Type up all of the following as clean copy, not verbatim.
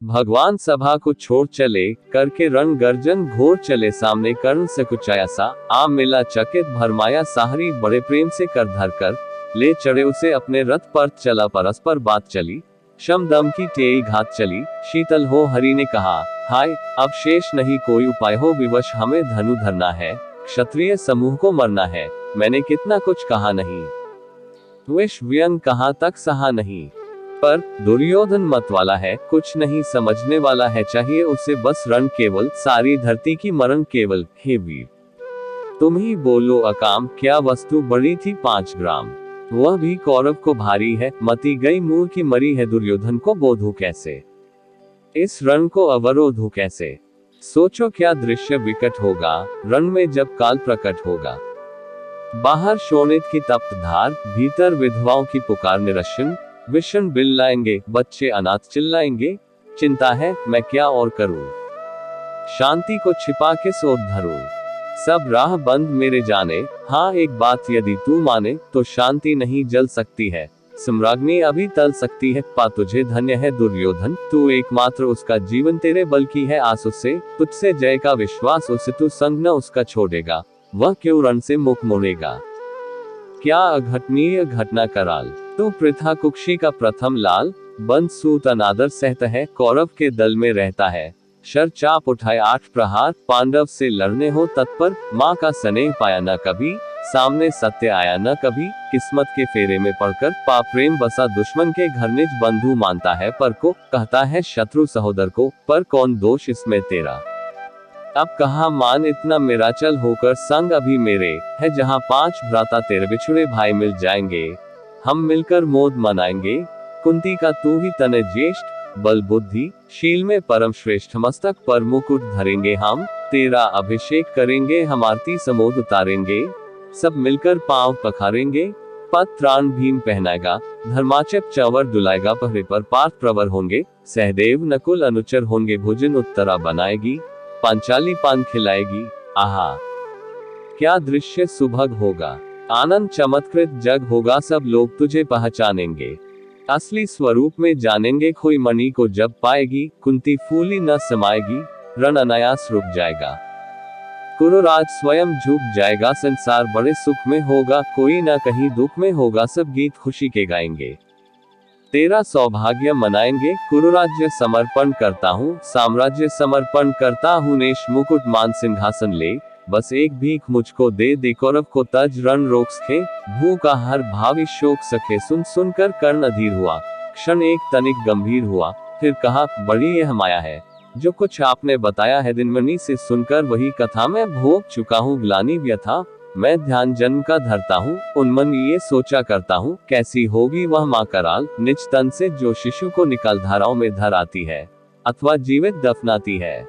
भगवान सभा को छोड़ चले, करके रण गर्जन घोर चले सामने कर्ण से कुचाया सा, आ मिला चकित भरमाया साहरी बड़े प्रेम से कर धर कर, ले चढ़े उसे अपने रथ पर चला परस्पर बात चली, शम दम की टेई घात चली, शीतल हो हरि ने कहा, हाय, अब शेष नहीं कोई उपाय हो विवश हमें धनु धरना है, क्षत्रिय समूह को मरना है, मैंने कितना कुछ कहा नहीं, विष व्यंग कहाँ तक सहा नहीं, पर दुर्योधन मत वाला है, कुछ नहीं समझने वाला है, चाहिए उसे बस रण केवल, सारी धरती की मरण केवल, हे वीर तुम ही बोलो अकाम, क्या वस्तु बड़ी थी 5 ग्राम, वह भी कौरव को भारी है, मती गई मूर की मरी है, दुर्योधन को बोधू कैसे, इस रण को अवरोधू कैसे, सोचो क्या दृश्य विकट होगा, रण में जब काल प्रकट होगा, बाहर शोणित की तप्त धार, भीतर विधवाओं की पुकार निरशन, विषण बिल्लाएंगे, बच्चे अनाथ चिल्लाएंगे, चिंता है मैं क्या और करूं, शांति को छिपा किस ओर धरूं, सब राह बंद मेरे जाने, हाँ एक बात यदि तू माने, तो शांति नहीं जल सकती है, सम्राज्ञी अभी टल सकती है, पा तुझे धन्य है दुर्योधन, तू एकमात्र उसका जीवन तेरे बल की है आस उससे, तुझसे जय का विश्वास उसे तू संग न उसका छोड़ेगा, वह क्यों रण से मुख मोड़ेगा, क्या अघटनीय घटना कराल, तू पृथा कुक्षी का प्रथम लाल, बंद सूत अनादर सहता है, कौरव के दल में रहता है, शर चाप उठाए 8 प्रहार, पांडव से लड़ने हो तत्पर, माँ का स्नेह पाया न कभी, सामने सत्य आया न कभी, किस्मत के फेरे में पड़कर, पाप प्रेम बसा दुश्मन के घर, निज बंधु मानता है पर को, कहता है शत्रु सहोदर को, पर कौन दोष इसमें तेरा, अब कहा मान इतना मेरा, चल होकर संग अभी मेरे, है जहाँ 5 भ्राता तेरे बिछुड़े भाई मिल जाएंगे, हम मिलकर मोद मनाएंगे, कुंती का तू ही तने ज्येष्ठ, बल बुद्धि शील में परम श्रेष्ठ, मस्तक पर मुकुट धरेंगे हम, तेरा अभिषेक करेंगे, हम आरती समोद उतारेंगे, सब मिलकर पांव पखारेंगे, पद त्राण भीम पहनाएगा, धर्माचक चंवर डुलाएगा, पहरे पर पार्थ प्रवर होंगे, सहदेव नकुल अनुचर होंगे, भोजन उत्तरा बनाएगी, पांचाली पान खिलाएगी, आहा क्या दृश्य सुभग होगा, आनंद चमत्कृत जग होगा, सब लोग तुझे पहचानेंगे, असली स्वरूप में जानेंगे, खोई मणि को जब पाएगी, कुंती फूली न समाएगी, रण अनायास रुक जाएगा, कुरुराज स्वयं झुक जाएगा, संसार बड़े सुख में होगा, कोई न कहीं दुख में होगा, सब गीत खुशी के गाएंगे, तेरा सौभाग्य मनाएंगे, कुरुराज्य समर्पण करता हूँ, साम्राज्य समर्पण करता हूँ, नेश मुकुट मान सिंहासन ले, बस एक भीख मुझको दे कौरव को तज रण रोक सके, भू का हर भावी शोक सके, सुन सुनकर कर्ण अधीर हुआ, क्षण एक तनिक गंभीर हुआ, फिर कहा बड़ी यह माया है, जो कुछ आपने बताया है दिनमणि से सुनकर वही कथा मैं भोग चुका हूँ, ग्लानि व्यथा मैं ध्यान जन्म का धरता हूँ, उन्मन ये सोचा करता हूँ, कैसी होगी वह माँ कराल, निज तन से जो शिशु को निकाल धाराओं में धर आती है, अथवा जीवित दफनाती है,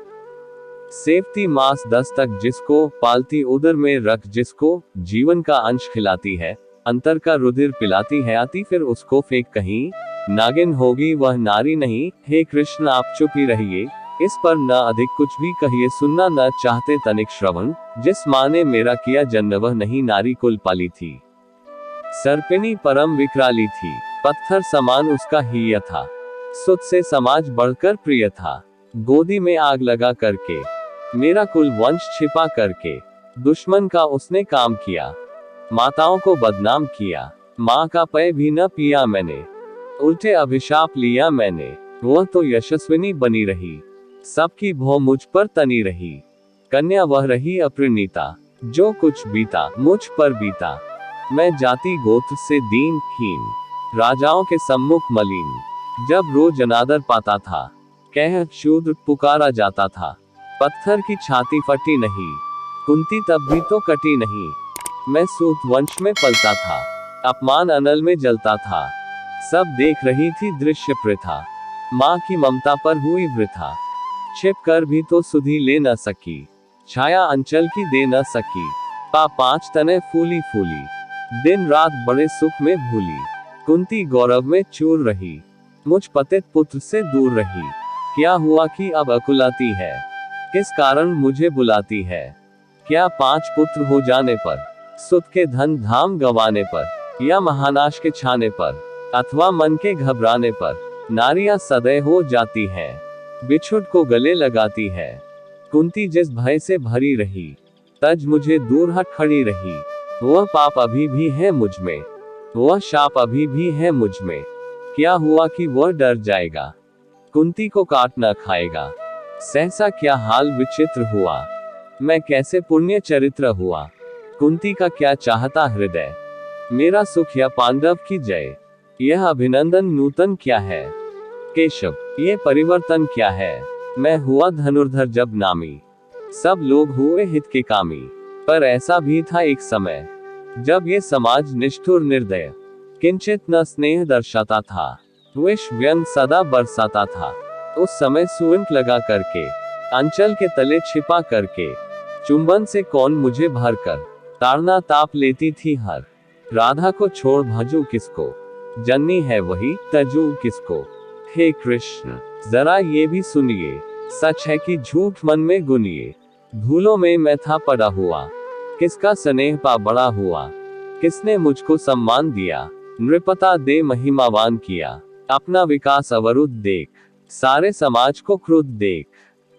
सेवती मास 10 तक जिसको, पालती उदर में रख जिसको, जीवन का अंश खिलाती है, अंतर का रुधिर पिलाती है, आती फिर उसको फेंक कहीं, नागिन होगी वह नारी नहीं, हे कृष्ण आप चुप ही रहिए, इस पर न अधिक कुछ भी कहिए, सुनना न चाहते तनिक श्रवण, जिस माँ ने मेरा किया जन्म वह नहीं नारी कुल पाली थी, सर्पिणी परम विकराली थी, पत्थर समान उसका हीय था, सुत से समाज बढ़कर प्रिय था, गोदी में आग लगा करके, मेरा कुल वंश छिपा करके, दुश्मन का उसने काम किया, माताओं को बदनाम किया, माँ का पेय भी न पिया मैंने, उल्टे अभिशाप लिया मैंने, वह तो यशस्विनी बनी रही, सबकी भौ मुझ पर तनी रही, कन्या वह रही अपरिणीता, जो कुछ बीता मुझ पर बीता, मैं जाति गोत्र से दीन हीन, राजाओं के सम्मुख मलिन, जब रोज अनादर पाता था, कह शूद्र पुकारा जाता था, पत्थर की छाती फटी नहीं, कुंती तब भी तो कटी नहीं, मैं सूत वंश में पलता था, अपमान अनल में जलता था, सब देख रही थी दृश्य प्रथा, माँ की ममता पर हुई वृथा, छिप कर भी तो सुधी ले न सकी, छाया अंचल की दे न सकी, 5 तने फूली फूली, दिन रात बड़े सुख में भूली, कुंती गौरव में चूर रही, मुझ पतित पुत्र से दूर रही, क्या हुआ कि अब अकुलाती है, किस कारण मुझे बुलाती है, क्या 5 पुत्र हो जाने पर, सुत के धन धाम गंवाने पर, या महानाश के छाने पर, अथवा मन के घबराने पर, नारियां सदैव हो जाती हैं, बिछुड़ को गले लगाती है। कुंती जिस भय से भरी रही, तज मुझे दूर हट खड़ी रही। वह पाप अभी भी है मुझ में, वह शाप अभी भी है मुझ में। क्या हुआ कि वह डर जाएगा, कुंती को काट न खाएगा। सहसा क्या हाल विचित्र हुआ, मैं कैसे पुण्य चरित्र हुआ। कुंती का क्या चाहता हृदय, मेरा सुख या पांडव की जय। यह अभिनंदन नूतन क्या है, केशव ये परिवर्तन क्या है। मैं हुआ धनुर्धर जब नामी, सब लोग हुए हित के कामी। पर ऐसा भी था एक समय, जब ये समाज निष्ठुर निर्दय, किंचित न स्नेह दर्शाता था, विष व्यंग सदा बरसाता था। उस समय सुइंक लगा करके, अंचल के तले छिपा करके, चुंबन से कौन मुझे भर कर ताड़ना ताप लेती थी हर। राधा को छोड़ भजू किसको, जननी है वही तजू किसको। हे कृष्ण जरा ये भी सुनिए, सच है कि झूठ मन में गुनिए। धूलों में मैं था पड़ा हुआ, किसका स्नेह पा बड़ा हुआ। किसने मुझको सम्मान दिया, नृपता दे महिमावान किया। अपना विकास अवरुद्ध देख, सारे समाज को क्रुद्ध देख।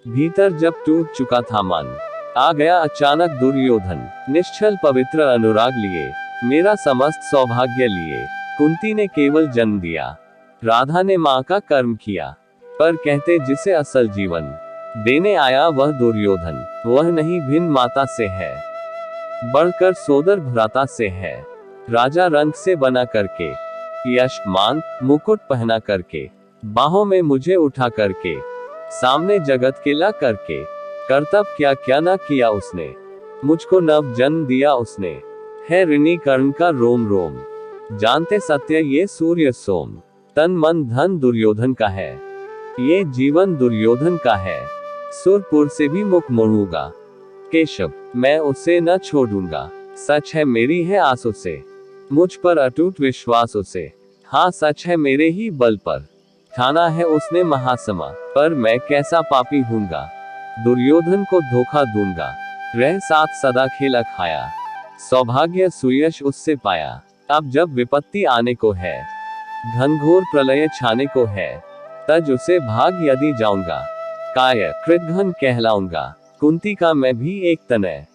भीतर जब टूट चुका था मन, आ गया अचानक दुर्योधन। निश्चल पवित्र अनुराग लिए, मेरा समस्त सौभाग्य लिए। कुंती ने केवल जन्म दिया, राधा ने माँ का कर्म किया। पर कहते जिसे असल जीवन देने आया वह दुर्योधन, वह नहीं भिन्न माता से है, बढ़कर सोदर भ्राता से है। राजा रंग से बना करके, यश मान मुकुट पहना करके, बाहों में मुझे उठा करके, सामने जगत के ला करके, कर्तव्य क्या क्या ना किया उसने, मुझको नव जन्म दिया उसने। है ऋणी कर्ण का रोम रोम, जानते सत्य ये सूर्य सोम। तन मन धन दुर्योधन का है, ये जीवन दुर्योधन का है। सुरपुर से भी मुख मोड़ूंगा, केशव मैं उसे न छोड़ूंगा। सच है मेरी है आस उसे, मुझ पर अटूट विश्वास उसे। हाँ सच है मेरे ही बल पर, ठाना है उसने महासमा। पर मैं कैसा पापी हूँगा, दुर्योधन को धोखा दूंगा। रह साथ सदा खेला खाया, सौभाग्य सुयश उससे पाया। अब जब विपत्ति आने को है, घनघोर प्रलय छाने को है, तज उसे भाग यदि जाऊंगा। काय कृतघ्न कहलाऊंगा, कुंती का मैं भी एक तनय।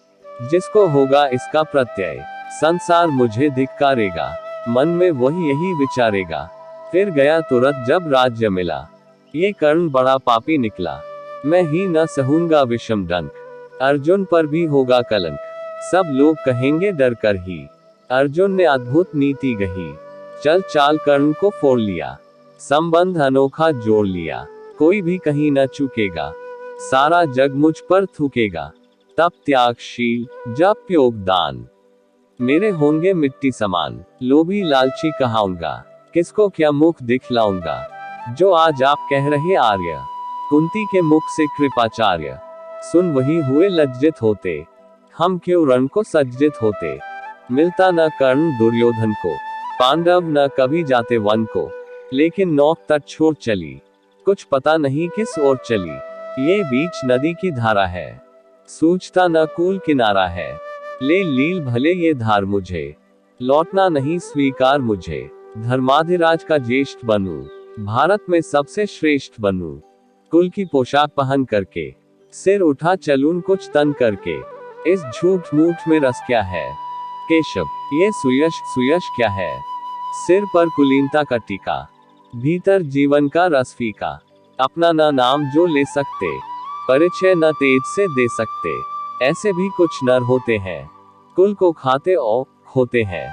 जिसको होगा इसका प्रत्यय, संसार मुझे धिक्कारेगा। मन में वही यही विचारेगा, फिर गया तुरंत जब राज्य मिला। ये कर्ण बड़ा पापी निकला, मैं ही न सहूंगा विषम डंक। अर्जुन पर भी होगा कलंक, सब लोग कहेंगे डर कर ही। अर्जुन ने अद्भुत नीति गही, चल चाल कर्ण को फोड़ लिया। संबंध अनोखा जोड़ लिया, कोई भी कहीं न चूकेगा। सारा जग मुझ पर थूकेगा, तप त्यागशील जप योग दान। मेरे होंगे मिट्टी समान, लोभी लालची कहाऊंगा। किसको क्या मुख दिखलाऊंगा, जो आज आप कह रहे आर्य। कुंती के मुख से कृपाचार्य सुन वही हुए लज्जित होते। हम क्यों रण को सज्जित होते, मिलता न कर्ण दुर्योधन को। पांडव न कभी जाते वन को, लेकिन नौक तट छोड़ चली। कुछ पता नहीं किस ओर चली, ये बीच नदी की धारा है, सूझता न कूल किनारा है। ले लील भले ये धार मुझे, लौटना नहीं स्वीकार मुझे। धर्माधिराज का ज्येष्ठ बनूं, भारत में सबसे श्रेष्ठ बनूं। कुल की पोशाक पहन करके, सिर उठा चलूं कुछ तन करके। इस झूठ मूठ में रस क्या है, केशव ये सुयश सुयश क्या है। सिर पर कुलीनता का टीका, भीतर जीवन का रस फीका। अपना न नाम जो ले सकते, परिचय न तेज से दे सकते। ऐसे भी कुछ नर होते हैं, कुल को खाते और खोते हैं।